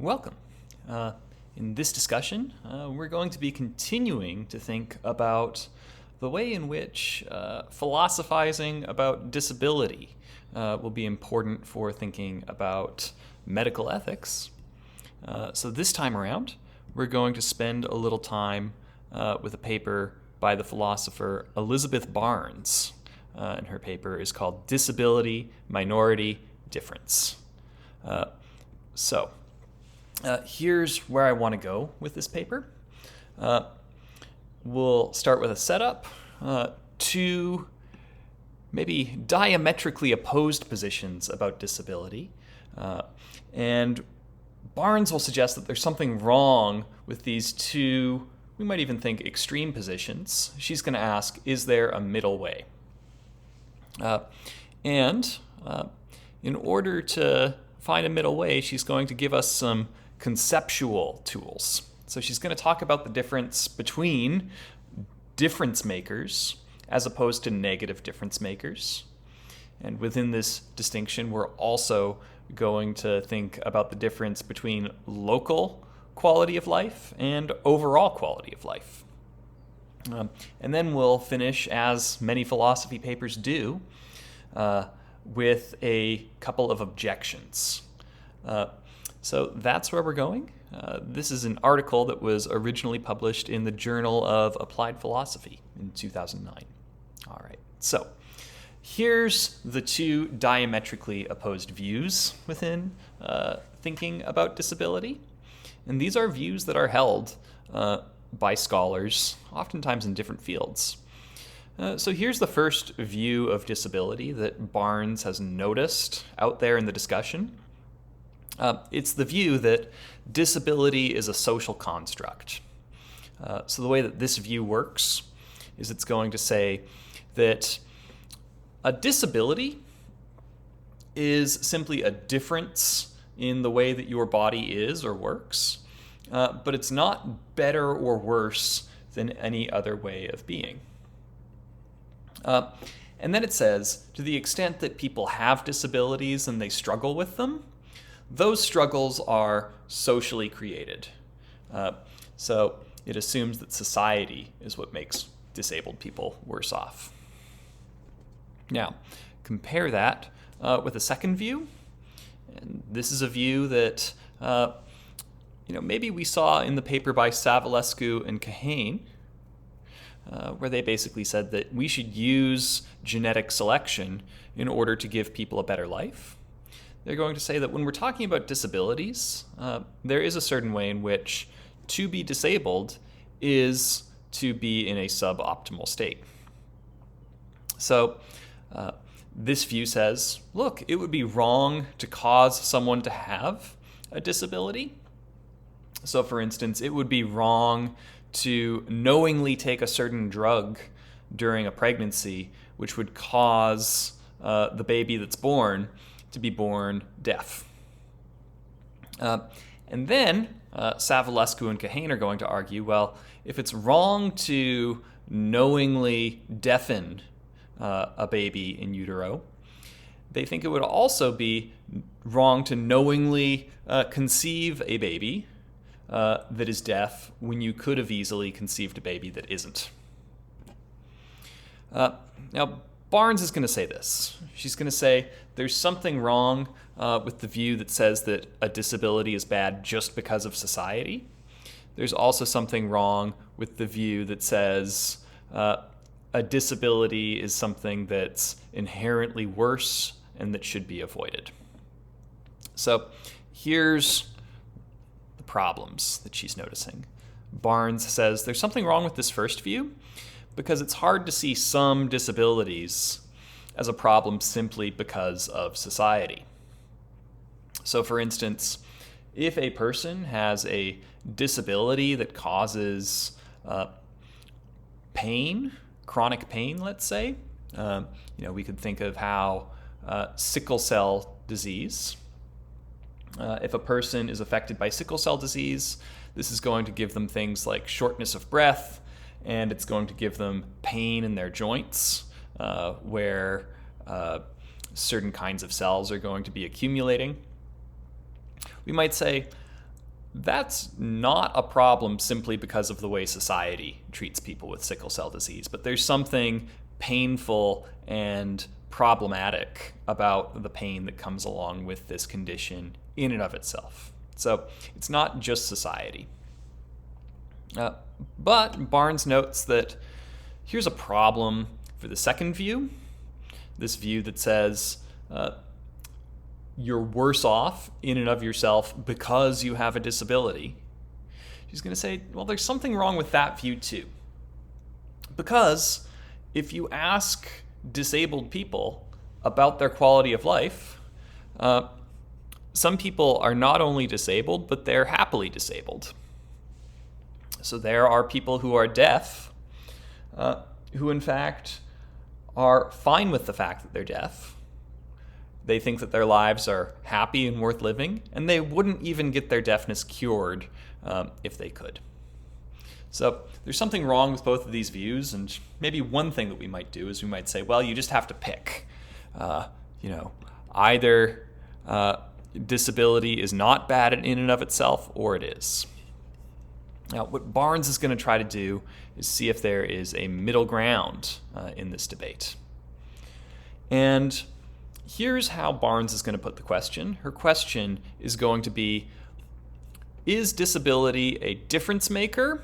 Welcome. In this discussion, we're going to be continuing to think about the way in which philosophizing about disability will be important for thinking about medical ethics. So this time around, we're going to spend a little time with a paper by the philosopher Elizabeth Barnes. And her paper is called Disability, Minority, Difference. Here's where I want to go with this paper. We'll start with a setup, two maybe diametrically opposed positions about disability. And Barnes will suggest that there's something wrong with these two, we might even think, extreme positions. She's going to ask, is there a middle way? In order to find a middle way, she's going to give us some conceptual tools. So she's going to talk about the difference between difference makers as opposed to negative difference makers. And within this distinction, we're also going to think about the difference between local quality of life and overall quality of life. And then we'll finish, as many philosophy papers do, with a couple of objections. So that's where we're going. This is an article that was originally published in the Journal of Applied Philosophy in 2009. All right, so here's the two diametrically opposed views within thinking about disability. And these are views that are held by scholars, oftentimes in different fields. So here's the first view of disability that Barnes has noticed out there in the discussion. It's the view that disability is a social construct. So the way that this view works is it's going to say that a disability is simply a difference in the way that your body is or works, but it's not better or worse than any other way of being. And then it says, to the extent that people have disabilities and they struggle with them, those struggles are socially created. So it assumes that society is what makes disabled people worse off. Now, compare that with a second view. And this is a view that maybe we saw in the paper by Savulescu and Kahane, where they basically said that we should use genetic selection in order to give people a better life. They're going to say that when we're talking about disabilities, there is a certain way in which to be disabled is to be in a suboptimal state. So this view says, look, it would be wrong to cause someone to have a disability. So for instance, it would be wrong to knowingly take a certain drug during a pregnancy, which would cause the baby that's born to be born deaf. And then Savulescu and Kahane are going to argue, well, if it's wrong to knowingly deafen a baby in utero, they think it would also be wrong to knowingly conceive a baby that is deaf when you could have easily conceived a baby that isn't. Now, Barnes is going to say this. She's going to say there's something wrong with the view that says that a disability is bad just because of society. There's also something wrong with the view that says a disability is something that's inherently worse and that should be avoided. So here's the problems that she's noticing. Barnes says there's something wrong with this first view because it's hard to see some disabilities as a problem simply because of society. So for instance, if a person has a disability that causes pain, chronic pain, let's say, we could think of how sickle cell disease, if a person is affected by sickle cell disease, this is going to give them things like shortness of breath, and it's going to give them pain in their joints, where certain kinds of cells are going to be accumulating. We might say, that's not a problem simply because of the way society treats people with sickle cell disease, but there's something painful and problematic about the pain that comes along with this condition in and of itself. So it's not just society. But Barnes notes that here's a problem for the second view, this view that says you're worse off in and of yourself because you have a disability. She's going to say, well, there's something wrong with that view too. Because if you ask disabled people about their quality of life, some people are not only disabled, but they're happily disabled. So there are people who are deaf, who in fact are fine with the fact that they're deaf. They think that their lives are happy and worth living, and they wouldn't even get their deafness cured if they could. So there's something wrong with both of these views, and maybe one thing that we might do is we might say, well, you just have to pick. Either disability is not bad in and of itself, or it is. Now, what Barnes is going to try to do is see if there is a middle ground in this debate. And here's how Barnes is going to put the question. Her question is going to be, is disability a difference maker,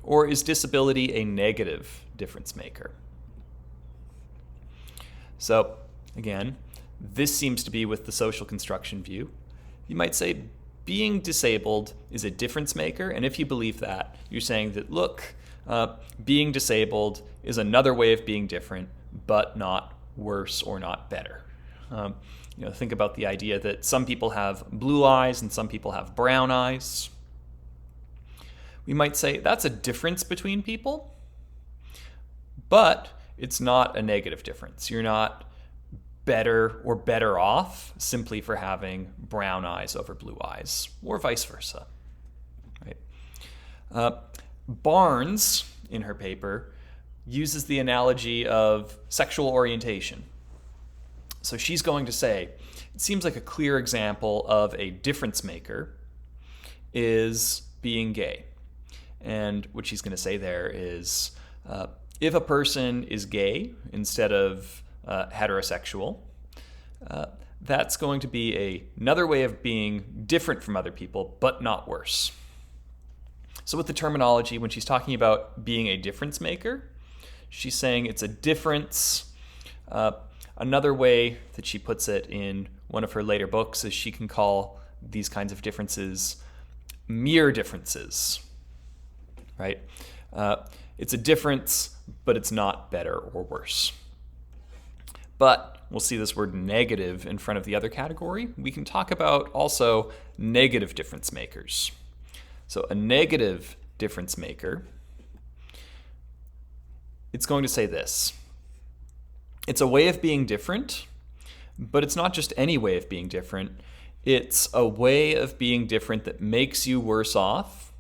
or is disability a negative difference maker? So, again, this seems to be with the social construction view. You might say being disabled is a difference maker, and if you believe that, you're saying that, look, being disabled is another way of being different, but not worse or not better. Think about the idea that some people have blue eyes and some people have brown eyes. We might say that's a difference between people, but it's not a negative difference. You're not better or better off simply for having brown eyes over blue eyes, or vice versa. Right? Barnes, in her paper, uses the analogy of sexual orientation. So she's going to say, it seems like a clear example of a difference maker is being gay. And what she's going to say there is, if a person is gay instead of heterosexual, that's going to be another way of being different from other people, but not worse. So with the terminology, when she's talking about being a difference maker, she's saying it's a difference. Another way that she puts it in one of her later books is she can call these kinds of differences mere differences, right? It's a difference, but it's not better or worse. But we'll see this word negative in front of the other category. We can talk about also negative difference makers. So a negative difference maker, it's going to say this. It's a way of being different, but it's not just any way of being different. It's a way of being different that makes you worse off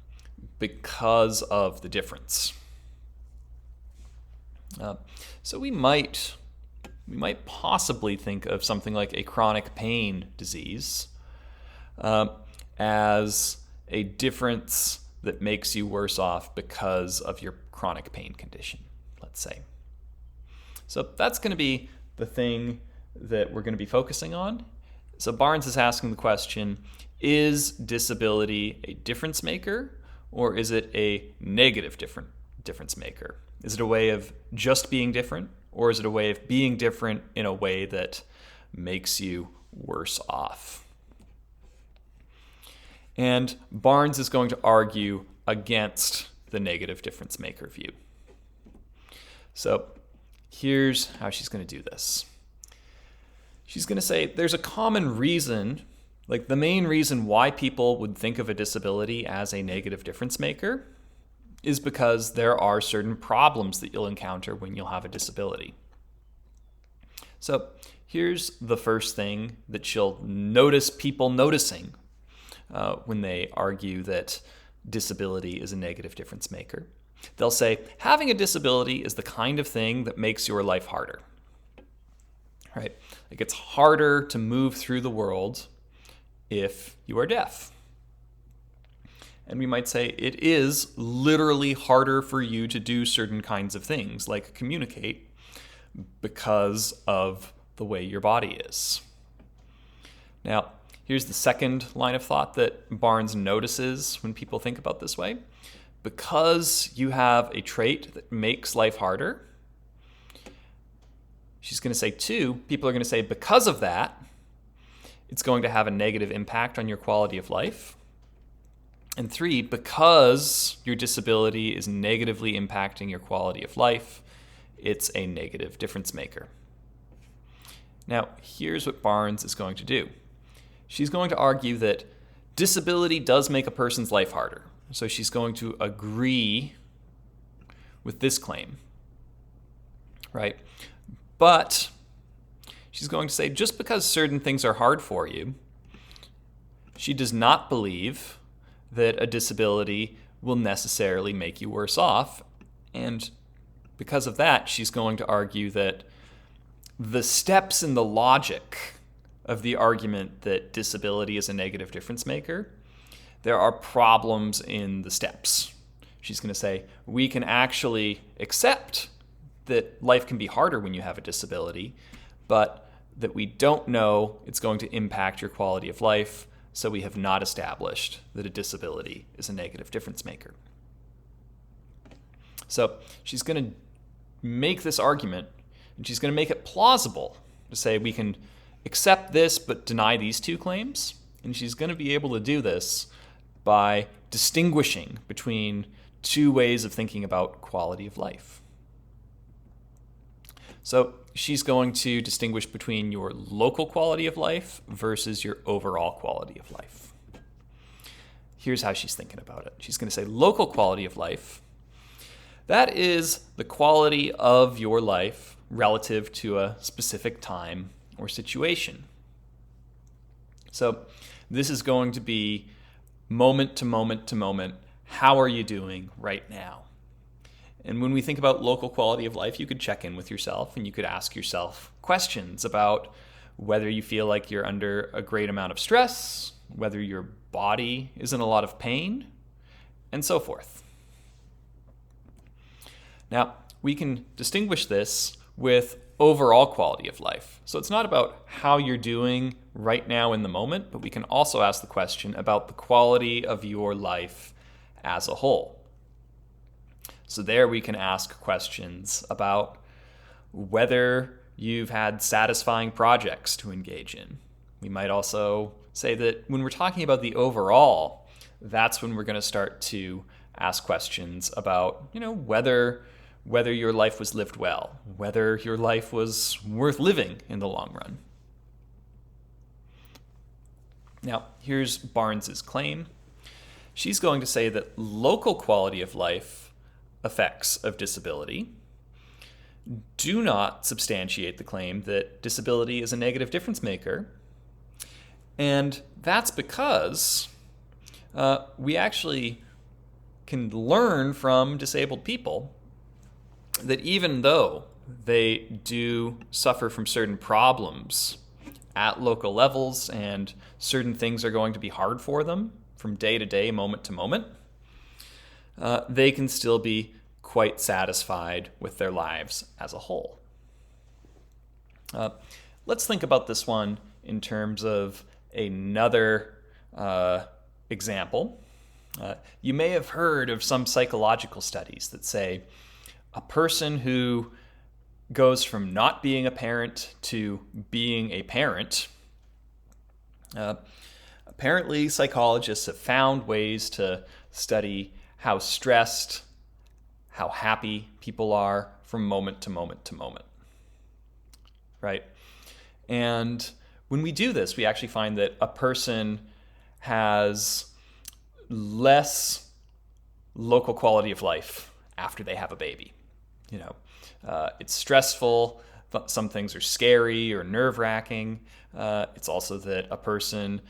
because of the difference. So we might possibly think of something like a chronic pain disease as a difference that makes you worse off because of your chronic pain condition, let's say. So that's going to be the thing that we're going to be focusing on. So Barnes is asking the question, is disability a difference maker, or is it a negative difference maker? Is it a way of just being different, or is it a way of being different in a way that makes you worse off? And Barnes is going to argue against the negative difference maker view. So here's how she's going to do this. She's going to say there's a common reason, like the main reason why people would think of a disability as a negative difference maker is because there are certain problems that you'll encounter when you'll have a disability. So here's the first thing that she'll notice people noticing when they argue that disability is a negative difference maker. They'll say, having a disability is the kind of thing that makes your life harder. Right? Like it's harder to move through the world if you are deaf. And we might say it is literally harder for you to do certain kinds of things, like communicate, because of the way your body is. Now, here's the second line of thought that Barnes notices when people think about this way. Because you have a trait that makes life harder, she's going to say, two, people are going to say, because of that, it's going to have a negative impact on your quality of life. And three, because your disability is negatively impacting your quality of life, it's a negative difference maker. Now, here's what Barnes is going to do. She's going to argue that disability does make a person's life harder. So she's going to agree with this claim, right? But she's going to say just because certain things are hard for you, she does not believe that a disability will necessarily make you worse off. And because of that, she's going to argue that the steps in the logic of the argument that disability is a negative difference maker, there are problems in the steps. She's going to say, we can actually accept that life can be harder when you have a disability, but that we don't know it's going to impact your quality of life, so we have not established that a disability is a negative difference maker. So she's going to make this argument, and she's going to make it plausible to say we can accept this but deny these two claims, and she's going to be able to do this by distinguishing between two ways of thinking about quality of life. So she's going to distinguish between your local quality of life versus your overall quality of life. Here's how she's thinking about it. She's going to say local quality of life, that is the quality of your life relative to a specific time or situation. So this is going to be moment to moment to moment. How are you doing right now? And when we think about local quality of life, you could check in with yourself and you could ask yourself questions about whether you feel like you're under a great amount of stress, whether your body is in a lot of pain, and so forth. Now, we can distinguish this with overall quality of life. So it's not about how you're doing right now in the moment, but we can also ask the question about the quality of your life as a whole. So there we can ask questions about whether you've had satisfying projects to engage in. We might also say that when we're talking about the overall, that's when we're going to start to ask questions about, whether your life was lived well, whether your life was worth living in the long run. Now, here's Barnes's claim. She's going to say that local quality of life effects of disability do not substantiate the claim that disability is a negative difference maker. And that's because we actually can learn from disabled people that even though they do suffer from certain problems at local levels and certain things are going to be hard for them from day to day, moment to moment, they can still be quite satisfied with their lives as a whole. Let's think about this one in terms of another example. You may have heard of some psychological studies that say a person who goes from not being a parent to being a parent, apparently psychologists have found ways to study how stressed, how happy people are from moment to moment to moment, right? And when we do this, we actually find that a person has less local quality of life after they have a baby. It's stressful. Some things are scary or nerve-wracking. It's also that a person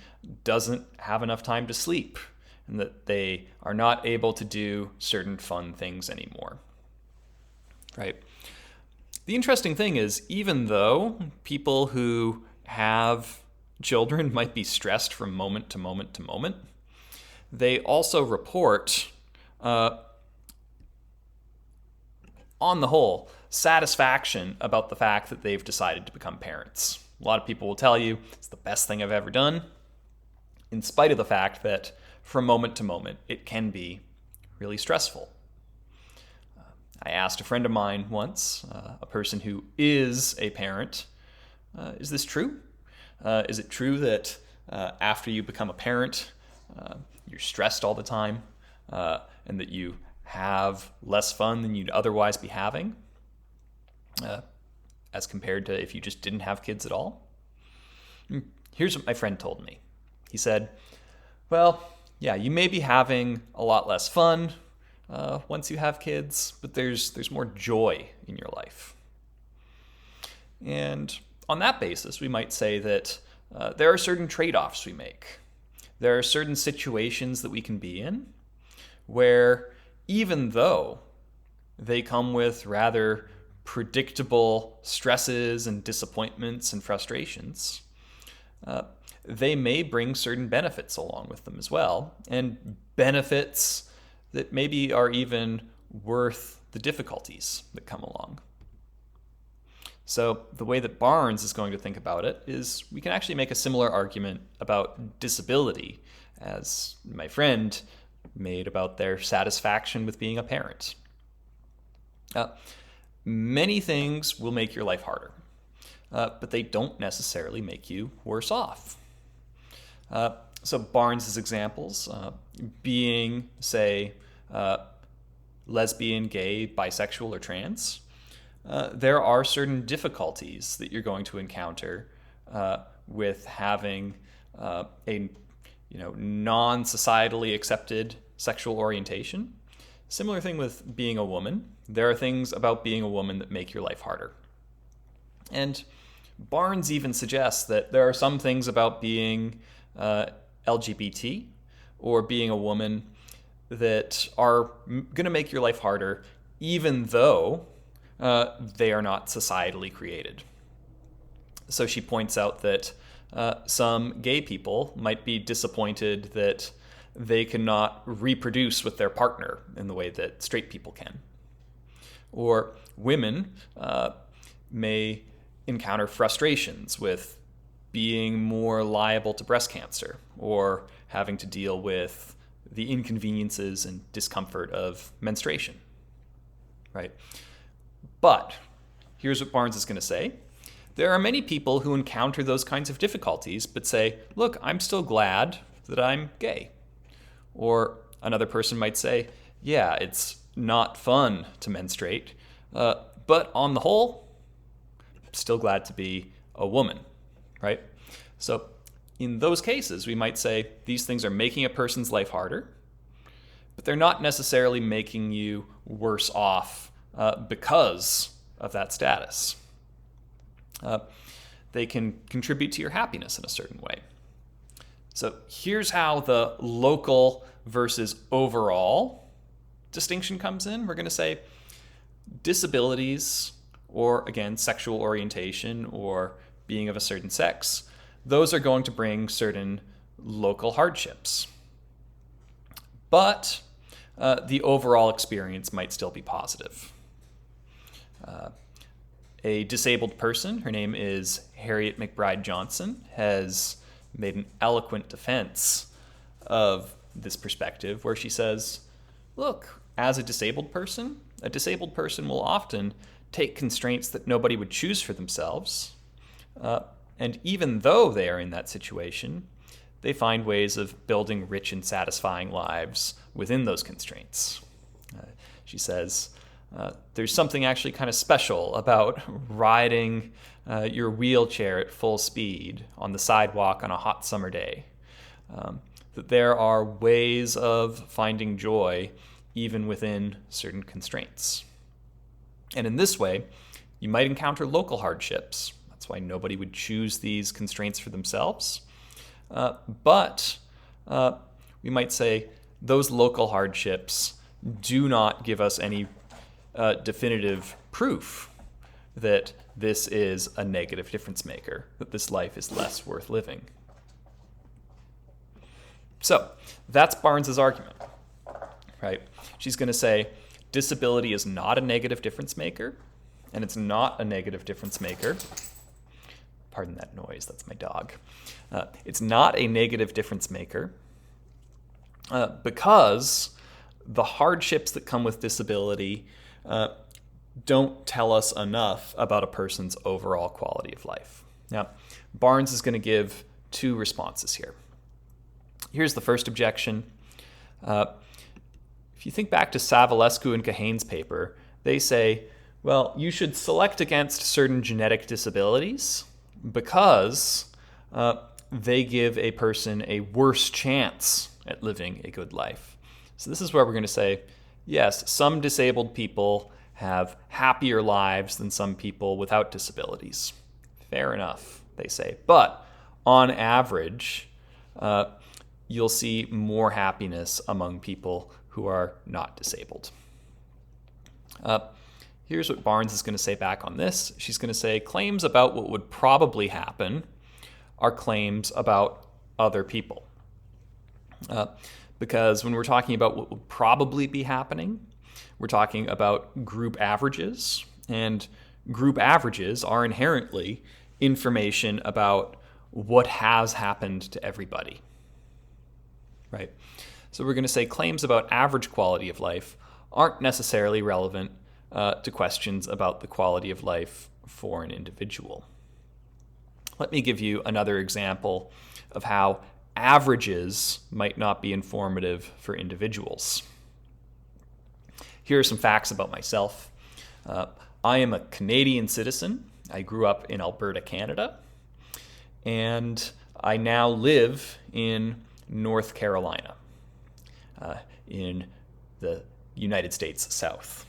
doesn't have enough time to sleep and that they are not able to do certain fun things anymore, right? The interesting thing is, even though people who have children might be stressed from moment to moment to moment, they also report, on the whole, satisfaction about the fact that they've decided to become parents. A lot of people will tell you it's the best thing I've ever done, in spite of the fact that from moment to moment it can be really stressful. I asked a friend of mine once, a person who is a parent, is this true? Is it true that after you become a parent, you're stressed all the time, and that you have less fun than you'd otherwise be having, as compared to if you just didn't have kids at all? Here's what my friend told me. He said, well, yeah, you may be having a lot less fun once you have kids, but there's more joy in your life. And on that basis, we might say that there are certain trade-offs we make. There are certain situations that we can be in where, even though they come with rather predictable stresses and disappointments and frustrations, they may bring certain benefits along with them as well, and benefits that maybe are even worth the difficulties that come along. So the way that Barnes is going to think about it is we can actually make a similar argument about disability as my friend made about their satisfaction with being a parent. Many things will make your life harder, but they don't necessarily make you worse off. So Barnes's examples, being, say, lesbian, gay, bisexual, or trans, there are certain difficulties that you're going to encounter with having a non-societally accepted sexual orientation. Similar thing with being a woman. There are things about being a woman that make your life harder. And Barnes even suggests that there are some things about being LGBT or being a woman that are going to make your life harder, even though they are not societally created. So she points out that some gay people might be disappointed that they cannot reproduce with their partner in the way that straight people can. Or women may encounter frustrations with being more liable to breast cancer, or having to deal with the inconveniences and discomfort of menstruation, right? But here's what Barnes is going to say. There are many people who encounter those kinds of difficulties but say, look, I'm still glad that I'm gay. Or another person might say, yeah, it's not fun to menstruate, but on the whole, I'm still glad to be a woman, right? So in those cases, we might say these things are making a person's life harder, but they're not necessarily making you worse off because of that status. They can contribute to your happiness in a certain way. So here's how the local versus overall distinction comes in. We're going to say disabilities, or again, sexual orientation or being of a certain sex, those are going to bring certain local hardships. But the overall experience might still be positive. A disabled person, her name is Harriet McBride Johnson, has made an eloquent defense of this perspective where she says, look, as a disabled person will often take constraints that nobody would choose for themselves. And even though they are in that situation, they find ways of building rich and satisfying lives within those constraints. She says, there's something actually kind of special about riding your wheelchair at full speed on the sidewalk on a hot summer day. That there are ways of finding joy even within certain constraints. And in this way, you might encounter local hardships. That's why nobody would choose these constraints for themselves. But we might say those local hardships do not give us any definitive proof that this is a negative difference maker, that this life is less worth living. So that's Barnes's argument, right? She's going to say disability is not a negative difference maker, and it's not a negative difference maker. Pardon that noise, that's my dog. It's not a negative difference maker because the hardships that come with disability don't tell us enough about a person's overall quality of life. Now, Barnes is going to give two responses here. Here's the first objection. If you think back to Savulescu and Kahane's paper, they say, well, you should select against certain genetic disabilities because they give a person a worse chance at living a good life. So this is where we're going to say, yes, some disabled people have happier lives than some people without disabilities. Fair enough, they say. But on average, you'll see more happiness among people who are not disabled. Here's what Barnes is going to say back on this. She's going to say claims about what would probably happen are claims about other people. Because when we're talking about what would probably be happening, we're talking about group averages, and group averages are inherently information about what has happened to everybody, right? So we're going to say claims about average quality of life aren't necessarily relevant to questions about the quality of life for an individual. Let me give you another example of how averages might not be informative for individuals. Here are some facts about myself. I am a Canadian citizen. I grew up in Alberta, Canada, and I now live in North Carolina, in the United States South.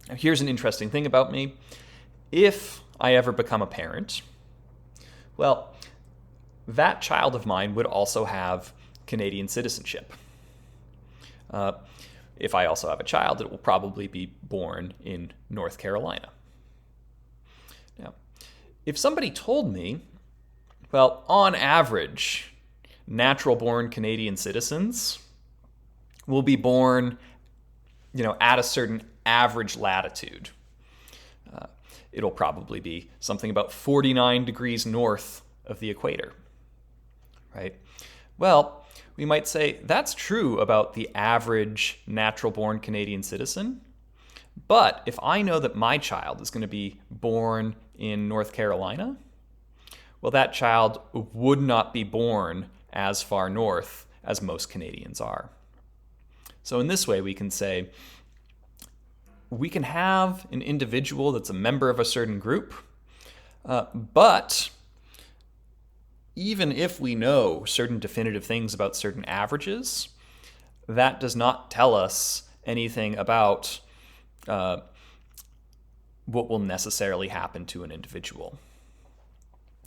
Now, here's an interesting thing about me. If I ever become a parent, well, that child of mine would also have Canadian citizenship. If I also have a child, it will probably be born in North Carolina. Now, if somebody told me, well, on average, natural-born Canadian citizens will be born, at a certain average latitude. It'll probably be something about 49 degrees north of the equator, right? Well, we might say that's true about the average natural-born Canadian citizen, but if I know that my child is going to be born in North Carolina, well, that child would not be born as far north as most Canadians are. So in this way, we can say we can have an individual that's a member of a certain group, but even if we know certain definitive things about certain averages, that does not tell us anything about what will necessarily happen to an individual.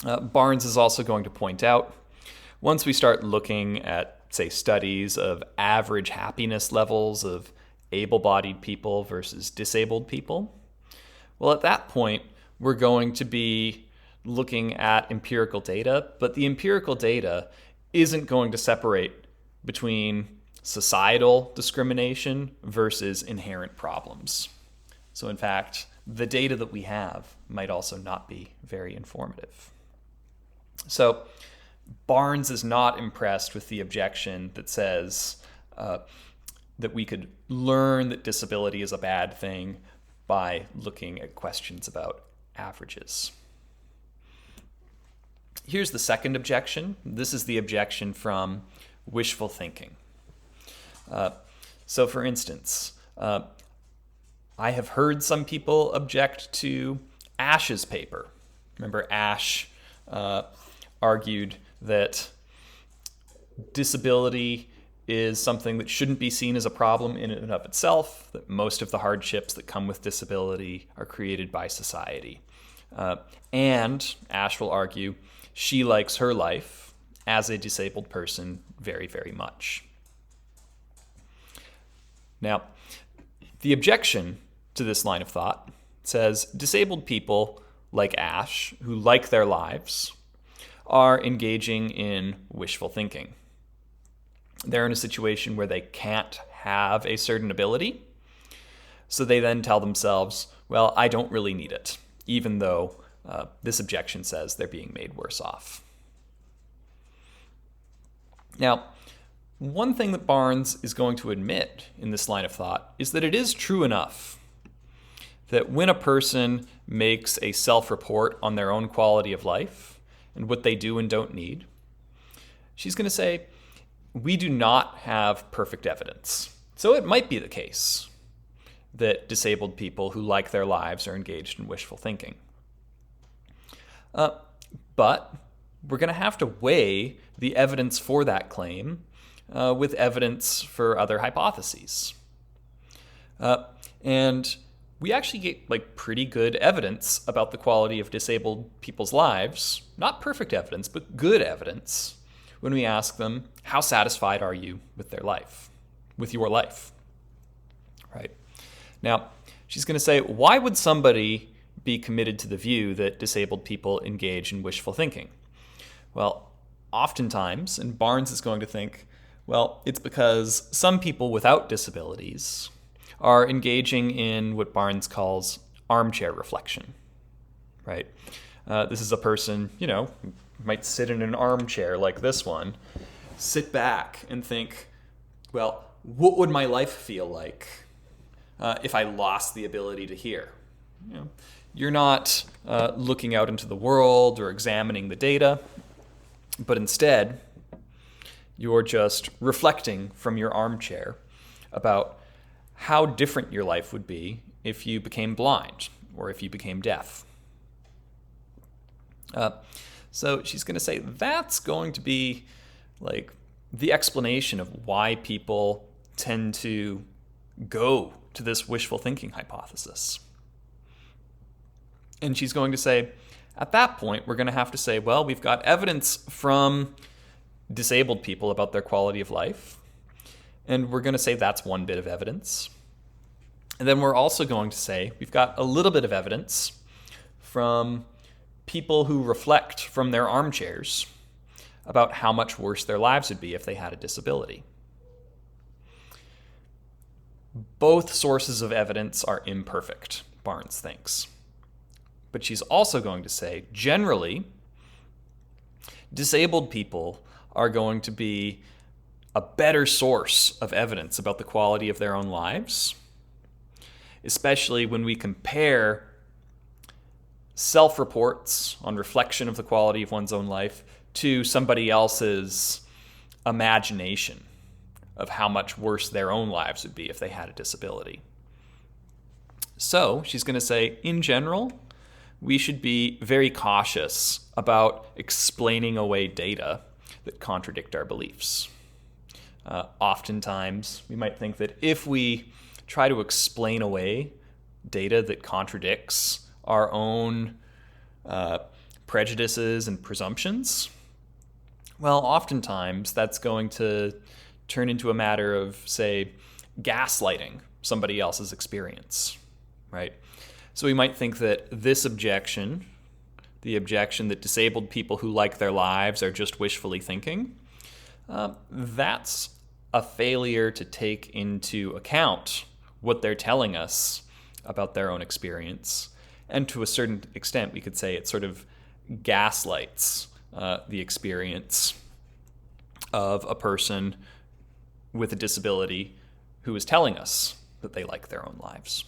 Barnes is also going to point out, once we start looking at, say, studies of average happiness levels of able-bodied people versus disabled people, well, at that point, we're going to be looking at empirical data, but the empirical data isn't going to separate between societal discrimination versus inherent problems. So in fact, the data that we have might also not be very informative. So Barnes is not impressed with the objection that says that we could learn that disability is a bad thing by looking at questions about averages. Here's the second objection. This is the objection from wishful thinking. So for instance, I have heard some people object to Ash's paper. Remember, Ash argued that disability is something that shouldn't be seen as a problem in and of itself, that most of the hardships that come with disability are created by society. And Ash will argue she likes her life as a disabled person very, very much. Now, the objection to this line of thought says disabled people like Ash, who like their lives, are engaging in wishful thinking. they're in a situation where they can't have a certain ability. So they then tell themselves, well, I don't really need it, even though this objection says they're being made worse off. Now, one thing that Barnes is going to admit in this line of thought is that it is true enough that when a person makes a self-report on their own quality of life and what they do and don't need, she's going to say, we do not have perfect evidence. So it might be the case that disabled people who like their lives are engaged in wishful thinking. But we're going to have to weigh the evidence for that claim with evidence for other hypotheses. And we actually get pretty good evidence about the quality of disabled people's lives, not perfect evidence, but good evidence, when we ask them, how satisfied are you with their life, with your life, right? Now, she's going to say, why would somebody be committed to the view that disabled people engage in wishful thinking? Well, oftentimes, and Barnes is going to think, well, it's because some people without disabilities are engaging in what Barnes calls armchair reflection, right? This is a person, might sit in an armchair like this one, sit back and think, well, what would my life feel like if I lost the ability to hear? You're not looking out into the world or examining the data, but instead, you're just reflecting from your armchair about how different your life would be if you became blind or if you became deaf. So she's going to say that's going to be the explanation of why people tend to go to this wishful thinking hypothesis. And she's going to say, at that point, we're going to have to say, well, we've got evidence from disabled people about their quality of life, and we're going to say that's one bit of evidence. And then we're also going to say we've got a little bit of evidence from people who reflect from their armchairs about how much worse their lives would be if they had a disability. Both sources of evidence are imperfect, Barnes thinks. But she's also going to say, generally, disabled people are going to be a better source of evidence about the quality of their own lives, especially when we compare self-reports on reflection of the quality of one's own life to somebody else's imagination of how much worse their own lives would be if they had a disability. So she's going to say, in general, we should be very cautious about explaining away data that contradict our beliefs. Oftentimes, we might think that if we try to explain away data that contradicts our own prejudices and presumptions, well, oftentimes that's going to turn into a matter of, say, gaslighting somebody else's experience, right? So we might think that this objection, the objection that disabled people who like their lives are just wishfully thinking, that's a failure to take into account what they're telling us about their own experience. And to a certain extent, we could say it sort of gaslights the experience of a person with a disability who is telling us that they like their own lives.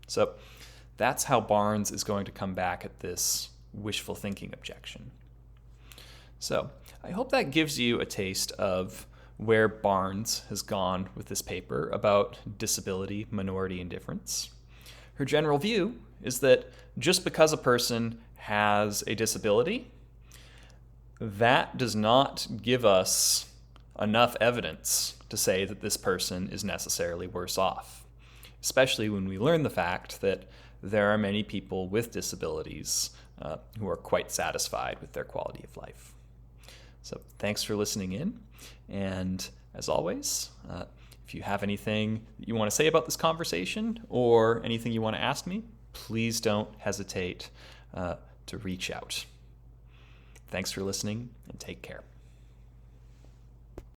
So that's how Barnes is going to come back at this wishful thinking objection. So I hope that gives you a taste of where Barnes has gone with this paper about disability, minority, and difference. Her general view is that just because a person has a disability, that does not give us enough evidence to say that this person is necessarily worse off, especially when we learn the fact that there are many people with disabilities who are quite satisfied with their quality of life. So thanks for listening in, and as always, if you have anything that you want to say about this conversation or anything you want to ask me, please don't hesitate to reach out. Thanks for listening, and take care.